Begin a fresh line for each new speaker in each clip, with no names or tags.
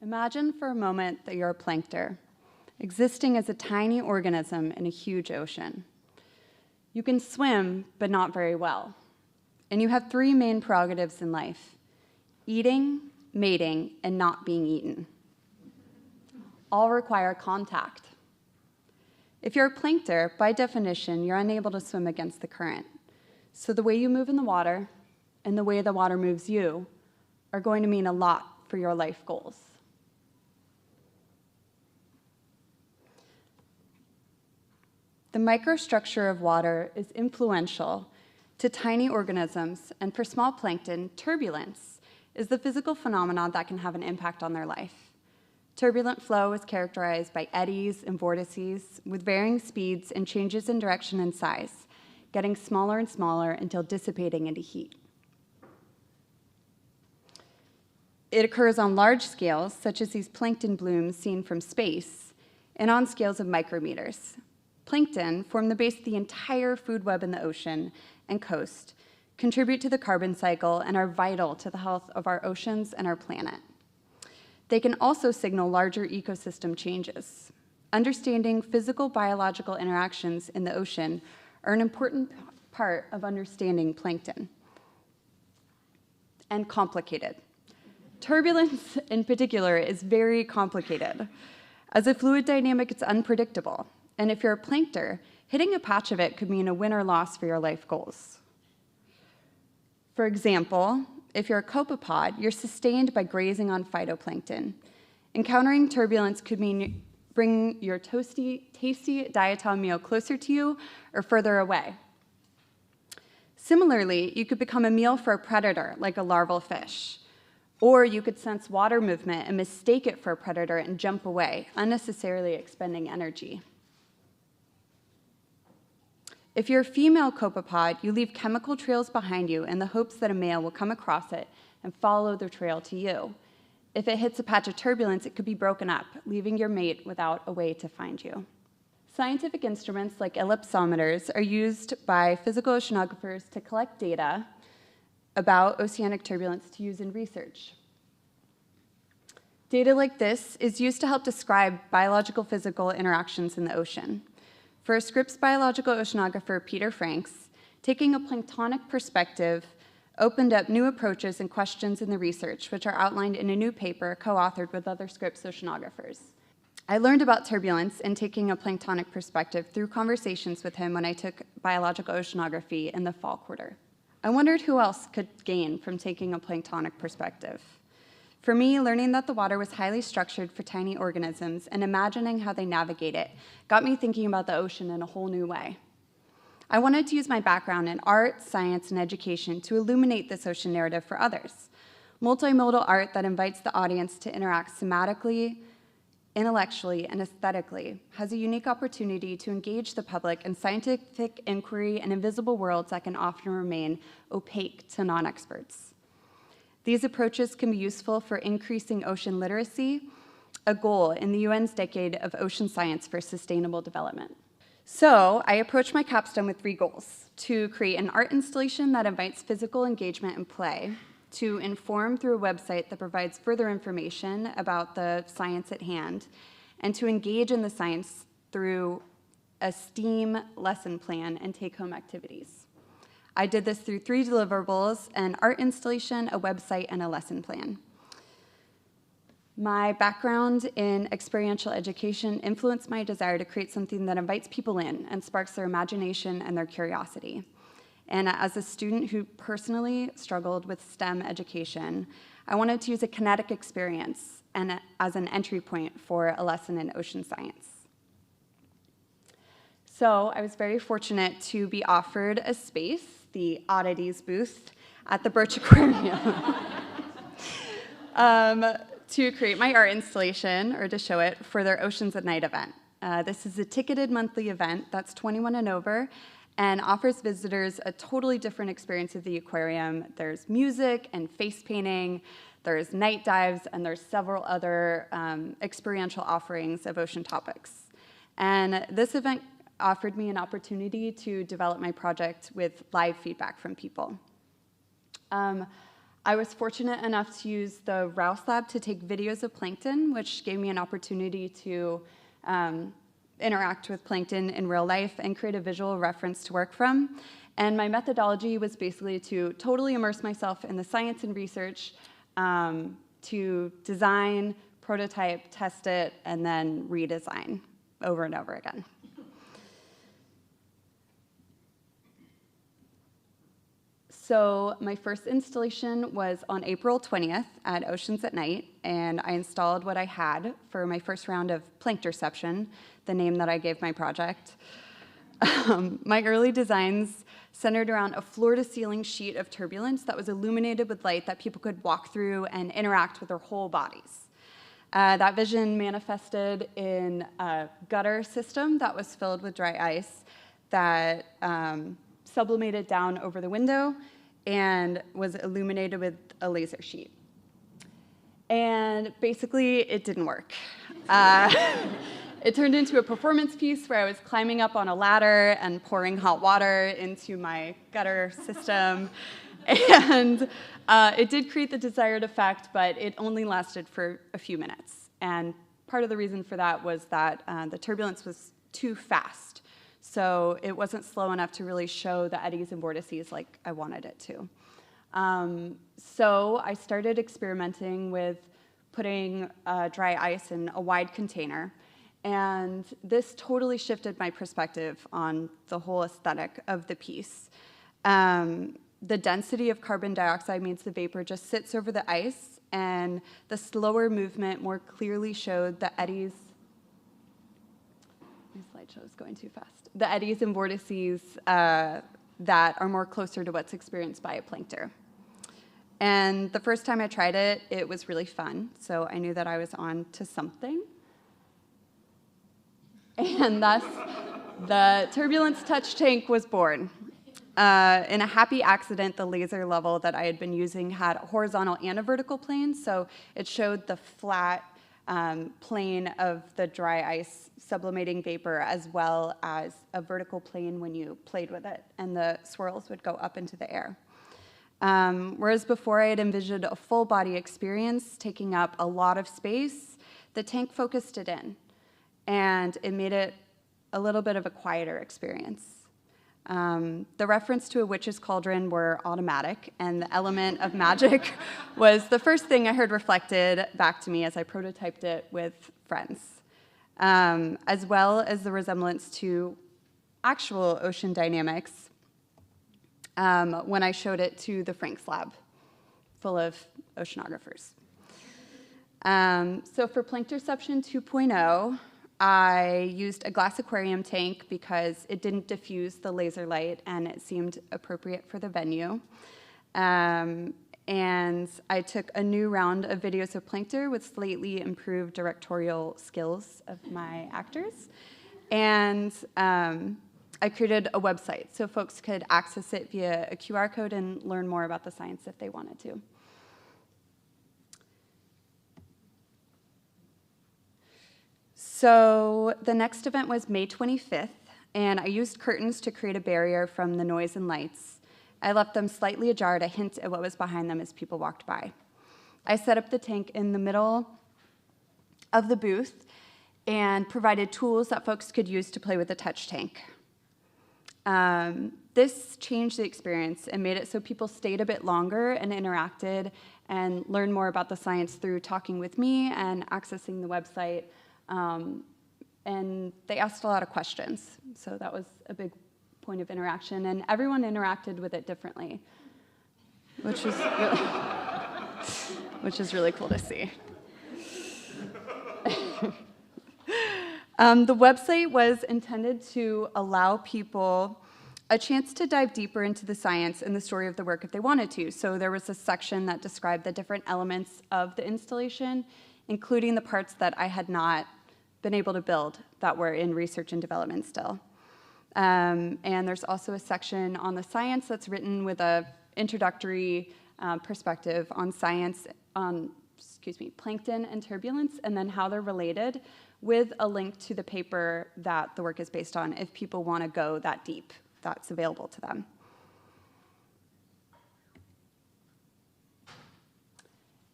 Imagine for a moment that you're a plankton, existing as a tiny organism in a huge ocean. You can swim, but not very well. And you have three main prerogatives in life: eating, mating, and not being eaten. All require contact. If you're a plankton, by definition, you're unable to swim against the current. So the way you move in the water and the way the water moves you are going to mean a lot for your life goals. The microstructure of water is influential to tiny organisms, and for small plankton, turbulence is the physical phenomenon that can have an impact on their life. Turbulent flow is characterized by eddies and vortices with varying speeds and changes in direction and size, getting smaller and smaller until dissipating into heat. It occurs on large scales, such as these plankton blooms seen from space, and on scales of micrometers. Plankton form the base of the entire food web in the ocean and coast, contribute to the carbon cycle, and are vital to the health of our oceans and our planet. They can also signal larger ecosystem changes. Understanding physical biological interactions in the ocean are an important part of understanding plankton. And complicated. Turbulence, in particular, is very complicated. As a fluid dynamic, it's unpredictable. And if you're a plankton, hitting a patch of it could mean a win or loss for your life goals. For example, if you're a copepod, you're sustained by grazing on phytoplankton. Encountering turbulence could mean bring your tasty dietary meal closer to you or further away. Similarly, you could become a meal for a predator, like a larval fish. Or you could sense water movement and mistake it for a predator and jump away, unnecessarily expending energy. If you're a female copepod, you leave chemical trails behind you in the hopes that a male will come across it and follow the trail to you. If it hits a patch of turbulence, it could be broken up, leaving your mate without a way to find you. Scientific instruments like ellipsometers are used by physical oceanographers to collect data about oceanic turbulence to use in research. Data like this is used to help describe biological physical interactions in the ocean. For Scripps biological oceanographer Peter Franks, taking a planktonic perspective opened up new approaches and questions in the research, which are outlined in a new paper co-authored with other Scripps oceanographers. I learned about turbulence and taking a planktonic perspective through conversations with him when I took biological oceanography in the fall quarter. I wondered who else could gain from taking a planktonic perspective. For me, learning that the water was highly structured for tiny organisms and imagining how they navigate it got me thinking about the ocean in a whole new way. I wanted to use my background in art, science, and education to illuminate this ocean narrative for others. Multimodal art that invites the audience to interact thematically, intellectually, and aesthetically has a unique opportunity to engage the public in scientific inquiry and invisible worlds that can often remain opaque to non-experts. These approaches can be useful for increasing ocean literacy, a goal in the UN's Decade of Ocean Science for Sustainable Development. So I approached my capstone with three goals: to create an art installation that invites physical engagement and play, to inform through a website that provides further information about the science at hand, and to engage in the science through a STEAM lesson plan and take-home activities. I did this through three deliverables: an art installation, a website, and a lesson plan. My background in experiential education influenced my desire to create something that invites people in and sparks their imagination and their curiosity. And as a student who personally struggled with STEM education, I wanted to use a kinetic experience and as an entry point for a lesson in ocean science. So I was very fortunate to be offered a space, the Oddities booth at the Birch Aquarium, to create my art installation, or to show it, for their Oceans at Night event. This is a ticketed monthly event that's 21 and over, and offers visitors a totally different experience of the aquarium. There's music and face painting, there's night dives, and there's several other experiential offerings of ocean topics. And this event offered me an opportunity to develop my project with live feedback from people. I was fortunate enough to use the Rouse Lab to take videos of Plankton, which gave me an opportunity to interact with Plankton in real life and create a visual reference to work from. And my methodology was basically to totally immerse myself in the science and research, to design, prototype, test it, and then redesign over and over again. So my first installation was on April 20th at Oceans at Night, and I installed what I had for my first round of Plankterception, the name that I gave my project. My early designs centered around a floor-to-ceiling sheet of turbulence that was illuminated with light that people could walk through and interact with their whole bodies. That vision manifested in a gutter system that was filled with dry ice that sublimated down over the window and was illuminated with a laser sheet. And basically, it didn't work. It turned into a performance piece where I was climbing up on a ladder and pouring hot water into my gutter system. And it did create the desired effect, but it only lasted for a few minutes. And part of the reason for that was that the turbulence was too fast. So it wasn't slow enough to really show the eddies and vortices like I wanted it to. So I started experimenting with putting dry ice in a wide container. And this totally shifted my perspective on the whole aesthetic of the piece. The density of carbon dioxide means the vapor just sits over the ice, and the slower movement more clearly showed the eddies. My slideshow is going too fast. The eddies and vortices that are more closer to what's experienced by a plankter. And the first time I tried it, it was really fun, so I knew that I was on to something. And thus, the Turbulence Touch Tank was born. In a happy accident, the laser level that I had been using had a horizontal and a vertical plane, so it showed the flat plane of the dry ice sublimating vapor as well as a vertical plane when you played with it, and the swirls would go up into the air. Whereas before I had envisioned a full body experience taking up a lot of space, the tank focused it in, and it made it a little bit of a quieter experience. The reference to a witch's cauldron were automatic, and the element of magic was the first thing I heard reflected back to me as I prototyped it with friends, as well as the resemblance to actual ocean dynamics when I showed it to the Franks lab, full of oceanographers. So for Plankterception 2.0, I used a glass aquarium tank because it didn't diffuse the laser light and it seemed appropriate for the venue. And I took a new round of videos of Plankton with slightly improved directorial skills of my actors. And I created a website so folks could access it via a QR code and learn more about the science if they wanted to. So the next event was May 25th, and I used curtains to create a barrier from the noise and lights. I left them slightly ajar to hint at what was behind them as people walked by. I set up the tank in the middle of the booth and provided tools that folks could use to play with the touch tank. This changed the experience and made it so people stayed a bit longer and interacted and learned more about the science through talking with me and accessing the website. And they asked a lot of questions, so that was a big point of interaction, and everyone interacted with it differently, which is really cool to see. The website was intended to allow people a chance to dive deeper into the science and the story of the work if they wanted to. So there was a section that described the different elements of the installation, including the parts that I had not been able to build that were in research and development still. And there's also a section on the science that's written with a introductory perspective on science, on, Plankton and turbulence, and then how they're related, with a link to the paper that the work is based on if people want to go that deep. That's available to them.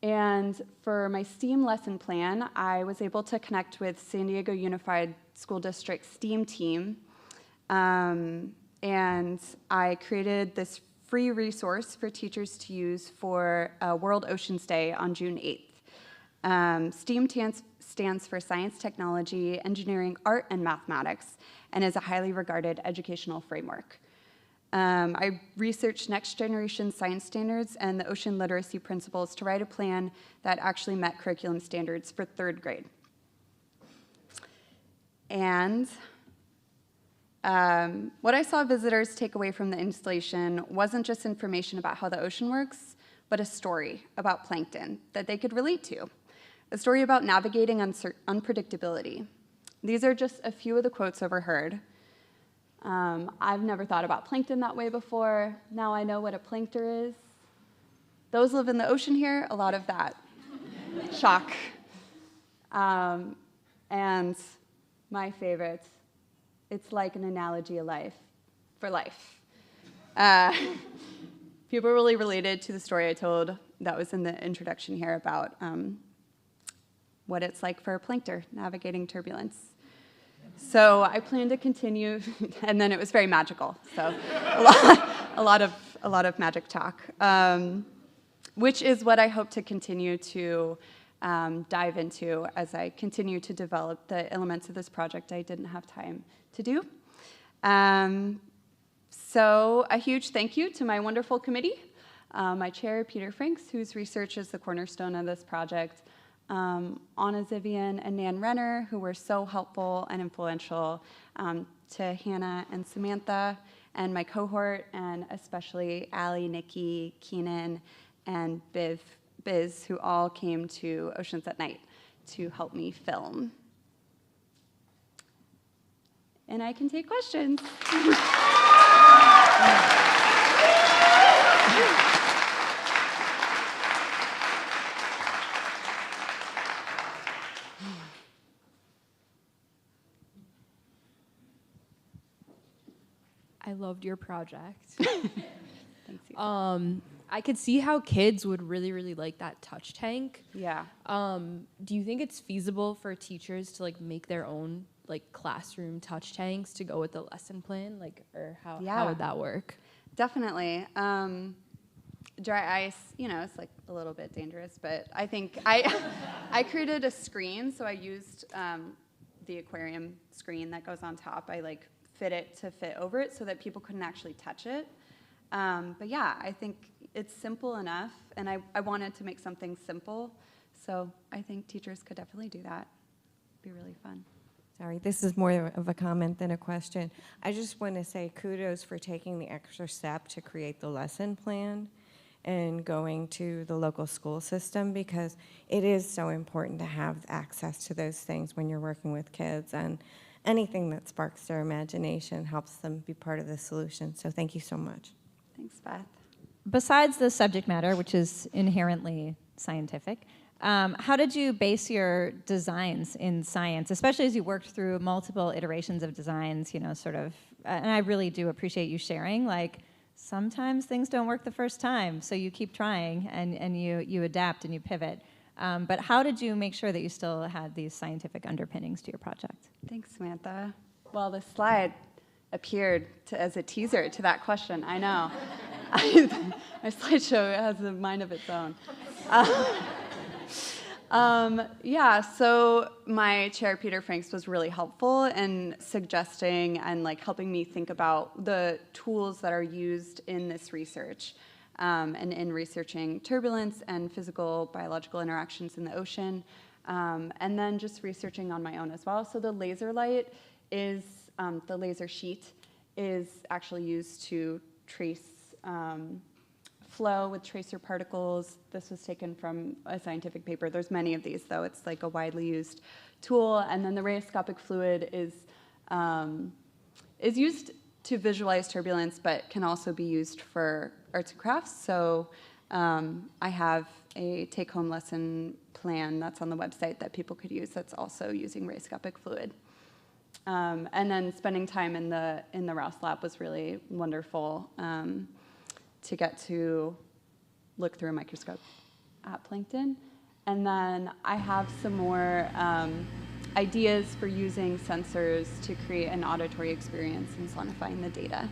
And for my STEAM lesson plan, I was able to connect with San Diego Unified School District STEAM team, and I created this free resource for teachers to use for World Oceans Day on June 8th. STEAM stands for Science, Technology, Engineering, Art, and Mathematics, and is a highly regarded educational framework. I researched next generation science standards and the ocean literacy principles to write a plan that actually met curriculum standards for 3rd grade. And what I saw visitors take away from the installation wasn't just information about how the ocean works, but a story about plankton that they could relate to, a story about navigating unpredictability. These are just a few of the quotes overheard. I've never thought about plankton that way before. Now I know what a plankton is. Those live in the ocean here, a lot of that. Shock. And my favorite, it's like an analogy of life, for life. People really related to the story I told that was in the introduction here about what it's like for a plankton navigating turbulence. So I plan to continue, and then it was very magical. So a lot of magic talk, which is what I hope to continue to dive into as I continue to develop the elements of this project I didn't have time to do. So a huge thank you to my wonderful committee, my chair, Peter Franks, whose research is the cornerstone of this project, Anna Zivian and Nan Renner, who were so helpful and influential, to Hannah and Samantha, and my cohort, and especially Allie, Nikki, Keenan, and Biz, who all came to Oceans at Night to help me film. And I can take questions.
I loved your project.
Thanks.
I could see how kids would really, really like that touch tank.
Yeah.
Do you think it's feasible for teachers to like make their own like classroom touch tanks to go with the lesson plan? Like, or how would that work?
Definitely. Dry ice, it's like a little bit dangerous, but I think I created a screen, so I used the aquarium screen that goes on top. I like fit it to fit over it so that people couldn't actually touch it. But yeah, I think it's simple enough, and I wanted to make something simple, so I think teachers could definitely do that. It'd be really fun.
Sorry, this is more of a comment than a question. I just want to say kudos for taking the extra step to create the lesson plan and going to the local school system, because it is so important to have access to those things when you're working with kids, and anything that sparks their imagination helps them be part of the solution. So thank you so much.
Thanks, Beth.
Besides the subject matter, which is inherently scientific, how did you base your designs in science, especially as you worked through multiple iterations of designs, and I really do appreciate you sharing, like, sometimes things don't work the first time, so you keep trying, and you adapt and you pivot. But how did you make sure that you still had these scientific underpinnings to your project?
Thanks, Samantha. Well, the slide appeared as a teaser to that question. I know. My slideshow has a mind of its own. So my chair, Peter Franks, was really helpful in suggesting and helping me think about the tools that are used in this research. And in researching turbulence and physical biological interactions in the ocean, and then just researching on my own as well. So the laser light is, the laser sheet is actually used to trace flow with tracer particles. This was taken from a scientific paper. There's many of these, though. It's like a widely used tool. And then the rheoscopic fluid is used to visualize turbulence, but can also be used for arts and crafts. So I have a take-home lesson plan that's on the website that people could use that's also using rheoscopic fluid. And then spending time in the Rouse lab was really wonderful to get to look through a microscope. at Plankton. And then I have some more ideas for using sensors to create an auditory experience and sonifying the data.